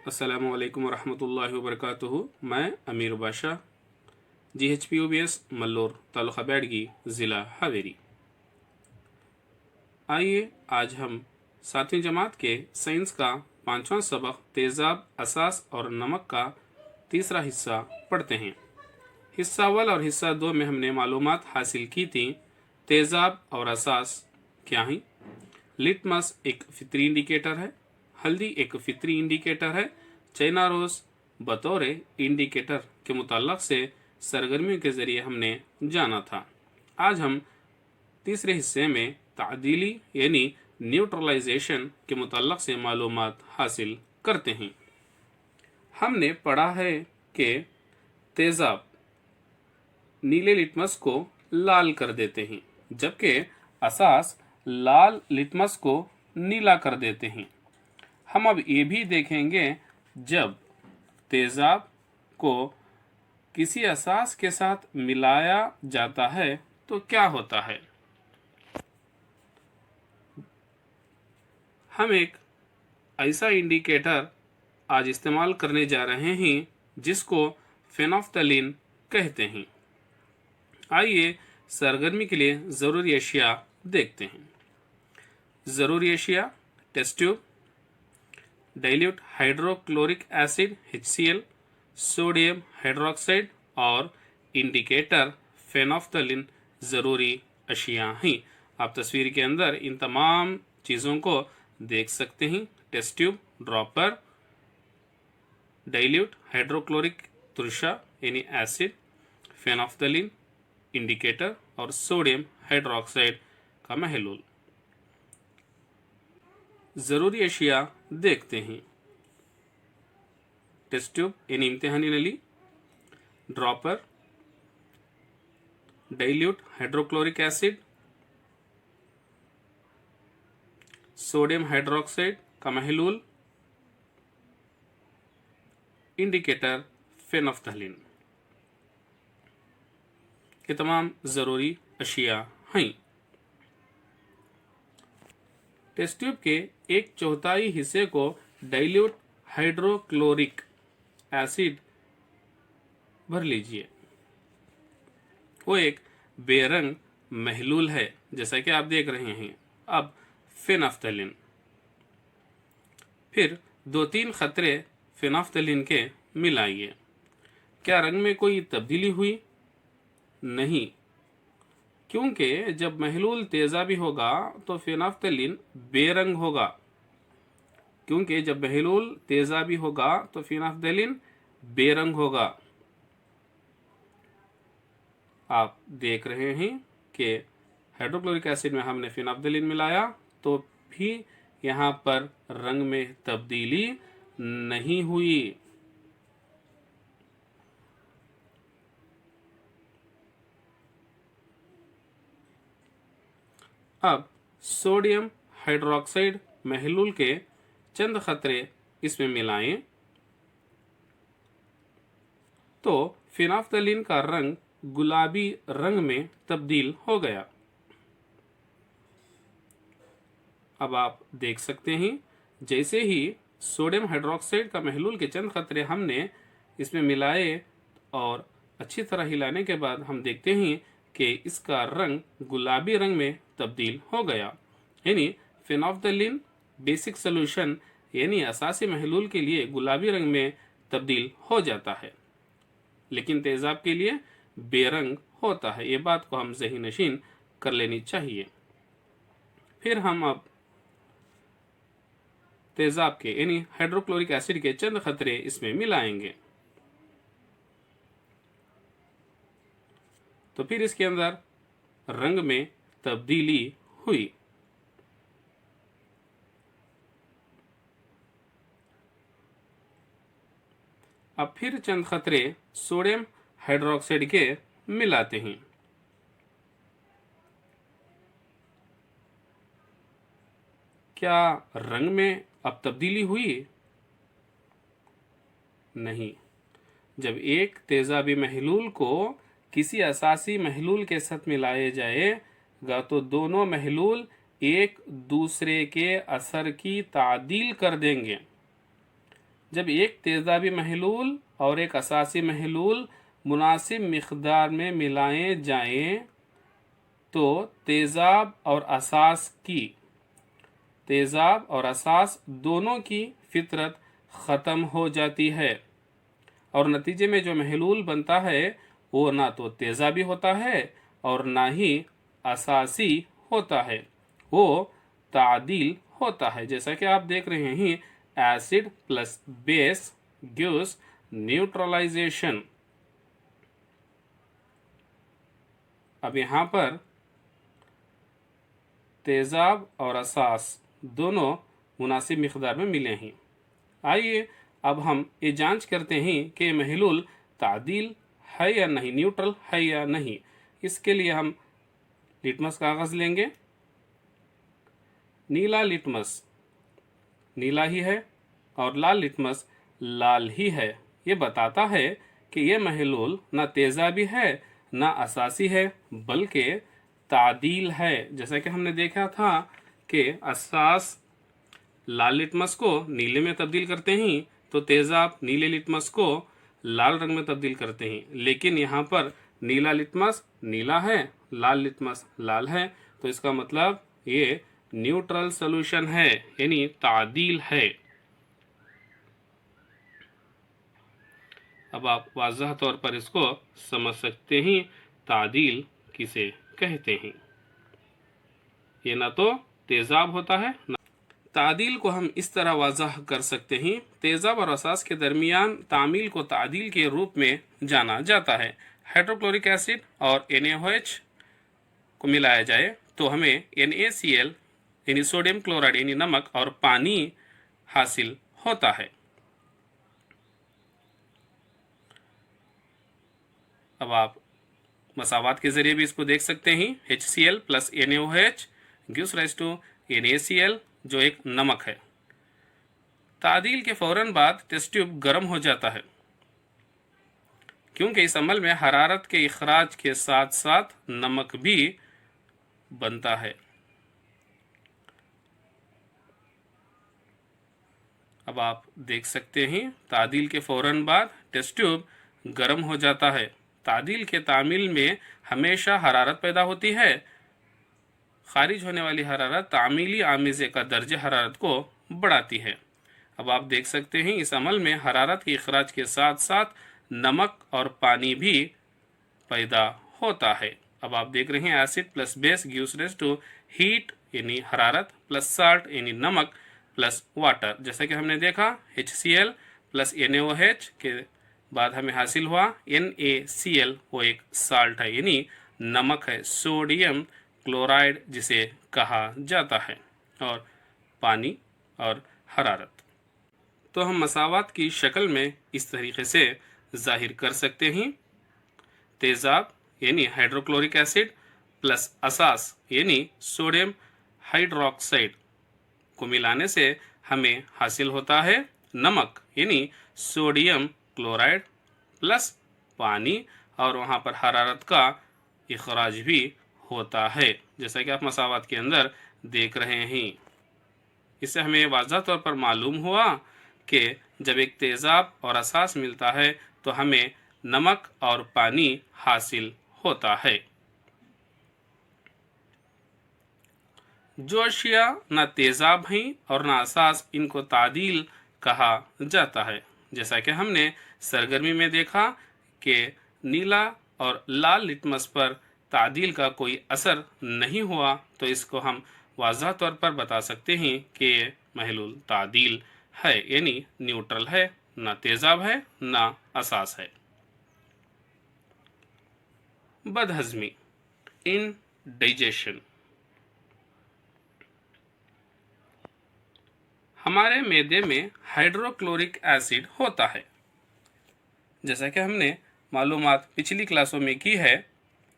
अस्सलामु अलैकुम वरहमतुल्लाहि वबरकातुहू। मैं अमीर बादशाह, GHPOBS मल्लोर, तालुका बैडगी, ज़िला हावेरी। आइए आज हम 7वीं जमात के साइंस का 5वां सबक तेज़ाब, असास और नमक का तीसरा हिस्सा पढ़ते हैं। हिस्सा अव्वल और हिस्सा दो में हमने मालूमात हासिल की थी। तेज़ाब और असास क्या हैं? लिटमस एक फितरी इंडिकेटर है, हल्दी एक फितरी इंडिकेटर है। चाइना रोज़ बतौर इंडिकेटर के मुताल्लक से सरगर्मियों के ज़रिए हमने जाना था। आज हम तीसरे हिस्से में तादीली यानी न्यूट्रलाइजेशन के मुताल्लक से मालूमात हासिल करते हैं। हमने पढ़ा है कि तेज़ाब नीले लिटमस को लाल कर देते हैं, जबकि असास लाल लिटमस को नीला कर देते हैं। हम अब ये भी देखेंगे जब तेज़ाब को किसी असास के साथ मिलाया जाता है तो क्या होता है। हम एक ऐसा इंडिकेटर आज इस्तेमाल करने जा रहे हैं जिसको फेनोफ्थलीन कहते हैं। आइए सरगर्मी के लिए ज़रूरी अशिया देखते हैं। ज़रूरी अशिया: test tube, dilute hydrochloric acid HCl, sodium hydroxide और इंडिकेटर फेनोफ्थलीन ज़रूरी अशिया हैं। आप तस्वीर के अंदर इन तमाम चीज़ों को देख सकते हैं। Test tube, dropper, dilute hydrochloric तुरशा यानी एसिड, फेनोफ्थलीन इंडिकेटर और सोडियम हाइड्रोक्साइड का महलूल। ज़रूरी अशिया देखते हैं। टेस्ट ट्यूब यानी इम्तिहानी नली, dropper, dilute hydrochloric acid, sodium hydroxide का महलूल, इंडिकेटर फेनोफ्थलीन। ये तमाम ज़रूरी अशिया हैं। टेस्ट ट्यूब के 1/4 हिस्से को डाइल्यूट हाइड्रोक्लोरिक एसिड भर लीजिए। वो एक बेरंग महलूल है, जैसा कि आप देख रहे हैं। अब फेनोफ्थलीन, फिर 2-3 खतरे फेनोफ्थलीन के मिलाइए। क्या रंग में कोई तब्दीली हुई? नहीं, क्योंकि जब महलूल तेज़ाबी होगा तो फेनोफ्थलीन बेरंग होगा। क्योंकि जब महलूल तेज़ाबी होगा तो फेनोफ्थलीन बेरंग होगा। आप देख रहे हैं कि हाइड्रोक्लोरिक एसिड में हमने फेनोफ्थलीन मिलाया तो भी यहाँ पर रंग में तब्दीली नहीं हुई। अब सोडियम हाइड्रोक्साइड महलूल के चंद खतरे इसमें मिलाएं तो फेनोफ्थलीन का रंग गुलाबी रंग में तब्दील हो गया। अब आप देख सकते हैं, जैसे ही सोडियम हाइड्रोक्साइड का महलूल के चंद खतरे हमने इसमें मिलाए और अच्छी तरह हिलाने के बाद हम देखते हैं कि इसका रंग गुलाबी रंग में तब्दील हो गया। यानी फेनोफ्थलीन बेसिक सोल्यूशन यानी असासी महलूल के लिए गुलाबी रंग में तब्दील हो जाता है, लेकिन तेज़ाब के लिए बेरंग होता है। ये बात को हम ज़हन नशीन कर लेनी चाहिए। फिर हम अब तेज़ाब के यानी हाइड्रोक्लोरिक एसिड के चंद खतरे इसमें मिलाएंगे तो फिर इसके अंदर रंग में तब्दीली हुई। अब फिर चंद खतरे सोडियम हाइड्रोक्साइड के मिलाते हैं। क्या रंग में अब तब्दीली हुई? नहीं। जब एक तेज़ाबी महलूल को किसी असासी महलूल के साथ मिलाया जाएगा तो दोनों महलूल एक दूसरे के असर की तादील कर देंगे। जब एक तेज़ाबी महलूल और एक असासी महलूल मुनासिब मिक़दार में मिलाए जाएं तो तेज़ाब और असास दोनों की फितरत ख़त्म हो जाती है और नतीजे में जो महलूल बनता है वो ना तो तेज़ाबी होता है और ना ही असासी होता है, वो तादील होता है। जैसा कि आप देख रहे हैं, acid plus base gives neutralization. अब यहाँ पर तेज़ाब और असास दोनों मुनासिब मिक़दार में मिले हैं। आइए अब हम ये जांच करते हैं कि महलूल तादील है या नहीं, न्यूट्रल है या नहीं। इसके लिए हम लिटमस कागज़ लेंगे। नीला लिटमस नीला ही है और लाल लिटमस लाल ही है। ये बताता है कि ये महलूल ना तेज़ाबी है ना असासी है बल्कि तादील है। जैसा कि हमने देखा था कि असास लाल लिटमस को नीले में तब्दील करते हैं तो तेज़ाब नीले लिटमस को लाल रंग में तब्दील करते हैं, लेकिन यहाँ पर नीला लिटमस नीला है, लाल लिटमस लाल है, तो इसका मतलब ये न्यूट्रल सॉल्यूशन है यानी तादील है। अब आप वाज़ह तौर पर इसको समझ सकते हैं तादील किसे कहते हैं। ये ना तो तेज़ाब होता है ना। तादील को हम इस तरह वाज़ह कर सकते हैं, तेज़ाब और असास के दरमियान तामील को तादील के रूप में जाना जाता है। हाइड्रोक्लोरिक एसिड और NaOH को मिलाया जाए तो हमें NaCl यानी सोडियम क्लोराइड यानी नमक और पानी हासिल होता है। अब आप मसावात के ज़रिए भी इसको देख सकते हैं। HCl plus NaOH gives rise to NaCl जो एक नमक है। तादील के फौरन बाद टेस्ट ट्यूब गर्म हो जाता है क्योंकि इस अमल में हरारत के इखराज के साथ साथ नमक भी बनता है। अब आप देख सकते हैं तादील के फौरन बाद टेस्ट ट्यूब गर्म हो जाता है। तादील के तामील में हमेशा हरारत पैदा होती है। खारिज होने वाली हरारत तामीली आमेज़े का दर्जे हरारत को बढ़ाती है। अब आप देख सकते हैं इस अमल में हरारत के इखराज के साथ साथ नमक और पानी भी पैदा होता है। अब आप देख रहे हैं acid plus base gives rise to heat यानी हरारत प्लस साल्ट यानी नमक प्लस वाटर। जैसा कि हमने देखा HCl प्लस NaOH के बाद हमें हासिल हुआ NaCl, वो एक साल्ट है यानी नमक है, सोडियम क्लोराइड जिसे कहा जाता है, और पानी और हरारत। तो हम मसावात की शक्ल में इस तरीके से जाहिर कर सकते हैं। तेज़ाब यानी हाइड्रोक्लोरिक एसिड प्लस असास यानी सोडियम हाइड्रोक्साइड को मिलाने से हमें हासिल होता है नमक यानी सोडियम क्लोराइड प्लस पानी, और वहाँ पर हरारत का इखराज भी होता है जैसा कि आप मसावात के अंदर देख रहे हैं। इससे हमें वाज़ह तौर पर मालूम हुआ कि जब एक तेज़ाब और असास मिलता है तो हमें नमक और पानी हासिल होता है। जो अशिया ना तेज़ाब हैं और ना असास, इनको तादील कहा जाता है। जैसा कि हमने सरगर्मी में देखा कि नीला और लाल लिटमस पर तादील का कोई असर नहीं हुआ, तो इसको हम वाज़ह तौर पर बता सकते हैं कि ये महलूल तादील है यानी न्यूट्रल है, ना तेज़ाब है ना असास है। बदहज़मी इंडाइजेशन। हमारे मैदे में हाइड्रोक्लोरिक एसिड होता है। जैसा कि हमने मालूमात पिछली क्लासों में की है,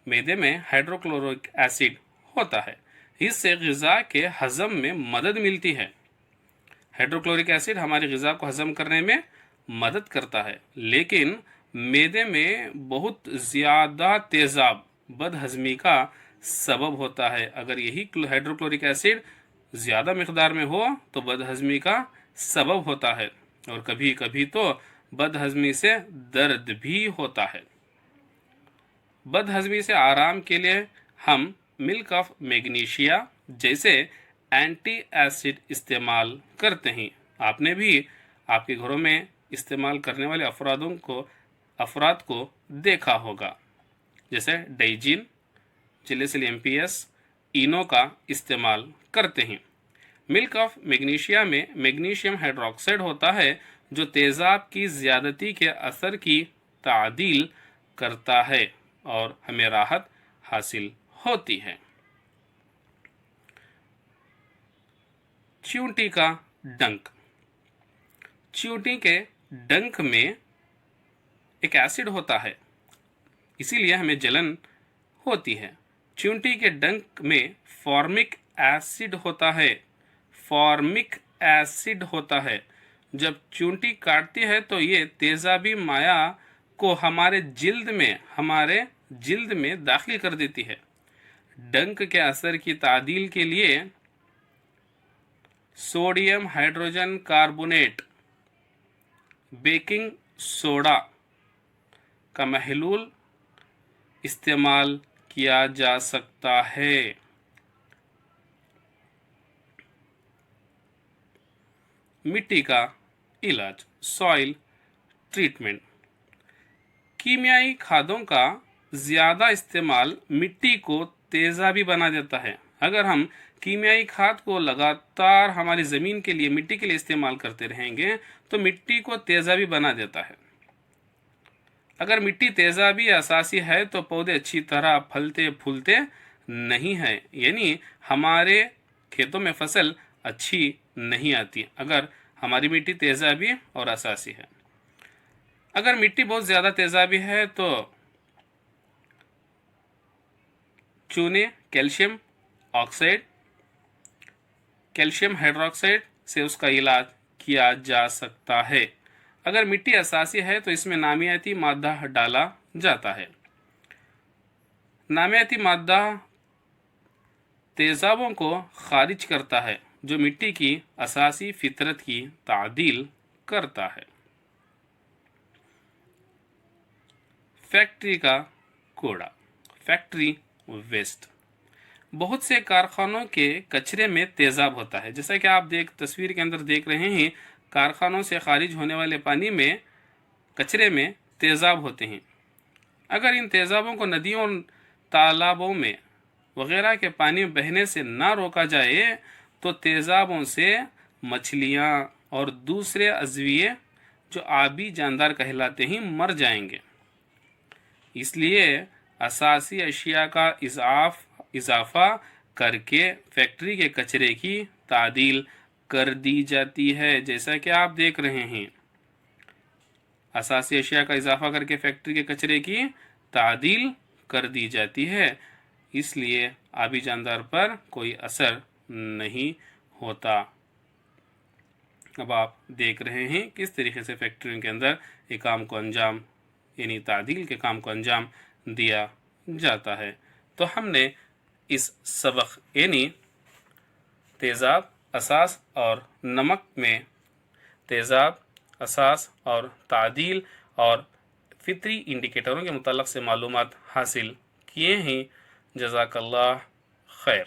मैदे में हाइड्रोक्लोरिक एसिड होता है। इससे ग़िज़ा के हज़म में मदद मिलती है। हाइड्रोक्लोरिक एसिड हमारी ग़िज़ा को हज़म करने में मदद करता है, लेकिन मैदे में बहुत ज़्यादा तेज़ाब बदहज़मी का सबब होता है। अगर यही हाइड्रोक्लोरिक एसिड ज़्यादा मिक़दार में हो तो बदहज़मी का सबब होता है। اور کبھی کبھی تو بد ہضمی سے درد بھی ہوتا ہے۔ بد ہضمی سے آرام کے لیے ہم ملک آف میگنیشیا جیسے اینٹی ایسڈ استعمال کرتے ہیں۔ آپ نے بھی آپ کے گھروں میں استعمال کرنے والے افراد کو دیکھا ہوگا، جیسے ڈائجین، جیلیسل MPS، اینو کا استعمال کرتے ہیں۔ ملک آف میگنیشیا میں میگنیشیم ہائیڈروکسائڈ ہوتا ہے جو تیزاب کی زیادتی کے اثر کی تعدیل کرتا ہے اور ہمیں راحت حاصل ہوتی ہے۔ چیونٹی کا ڈنک۔ چیونٹی کے ڈنک میں ایک ایسڈ ہوتا ہے، اسی لیے ہمیں جلن ہوتی ہے۔ چیونٹی کے ڈنک میں فارمک ایسڈ ہوتا ہے۔ فارمک ایسڈ ہوتا ہے۔ جب چیونٹی کاٹتی ہے تو یہ تیزابی مائع کو ہمارے جلد میں داخل کر دیتی ہے۔ ڈنک کے اثر کی تعدیل کے لیے sodium hydrogen carbonate, baking soda کا محلول استعمال کیا جا سکتا ہے۔ مٹی کا علاج، سوائل ٹریٹمنٹ۔ کیمیائی کھادوں کا زیادہ استعمال مٹی کو تیزابی بنا دیتا ہے۔ اگر ہم کیمیائی کھاد کو لگاتار ہماری زمین کے لیے، مٹی کے لیے استعمال کرتے رہیں گے تو مٹی کو تیزابی بنا دیتا ہے۔ اگر مٹی تیزابی اساسی ہے تو پودے اچھی طرح پھلتے پھولتے نہیں ہیں، یعنی ہمارے کھیتوں میں فصل اچھی نہیں آتی اگر ہماری مٹی تیزابی اور اساسی ہے۔ اگر مٹی بہت زیادہ تیزابی ہے تو چونے کیلشیم آکسائڈ، کیلشیم ہائیڈروکسائڈ سے اس کا علاج کیا جا سکتا ہے۔ اگر مٹی اساسی ہے تو اس میں نامیاتی مادہ ڈالا جاتا ہے۔ نامیاتی مادہ تیزابوں کو خارج کرتا ہے جو مٹی کی اساسی فطرت کی تعدیل کرتا ہے۔ فیکٹری کا کوڑا، فیکٹری ویسٹ۔ بہت سے کارخانوں کے کچرے میں تیزاب ہوتا ہے، جیسا کہ آپ تصویر کے اندر دیکھ رہے ہیں۔ کارخانوں سے خارج ہونے والے پانی میں، کچرے میں تیزاب ہوتے ہیں۔ اگر ان تیزابوں کو ندیوں، تالابوں میں وغیرہ کے پانی بہنے سے نہ روکا جائے تو تیزابوں سے مچھلیاں اور دوسرے ازویے جو آبی جاندار کہلاتے ہیں مر جائیں گے۔ اس لیے اساسی اشیاء کا اضافہ کر کے فیکٹری کے کچرے کی تعدیل کر دی جاتی ہے، جیسا کہ آپ دیکھ رہے ہیں۔ اساسی اشیاء کا اضافہ کر کے فیکٹری کے کچرے کی تعدیل کر دی جاتی ہے، اس لیے آبی جاندار پر کوئی اثر نہیں ہوتا۔ اب آپ دیکھ رہے ہیں کس طریقے سے فیکٹریوں کے اندر ایک کام کو انجام، یعنی تعدیل کے کام کو انجام دیا جاتا ہے۔ تو ہم نے اس سبق یعنی تیزاب، اساس اور نمک میں تیزاب، اساس اور تعدیل اور فطری انڈیکیٹروں کے متعلق سے معلومات حاصل کیے ہیں۔ جزاک اللہ خیر۔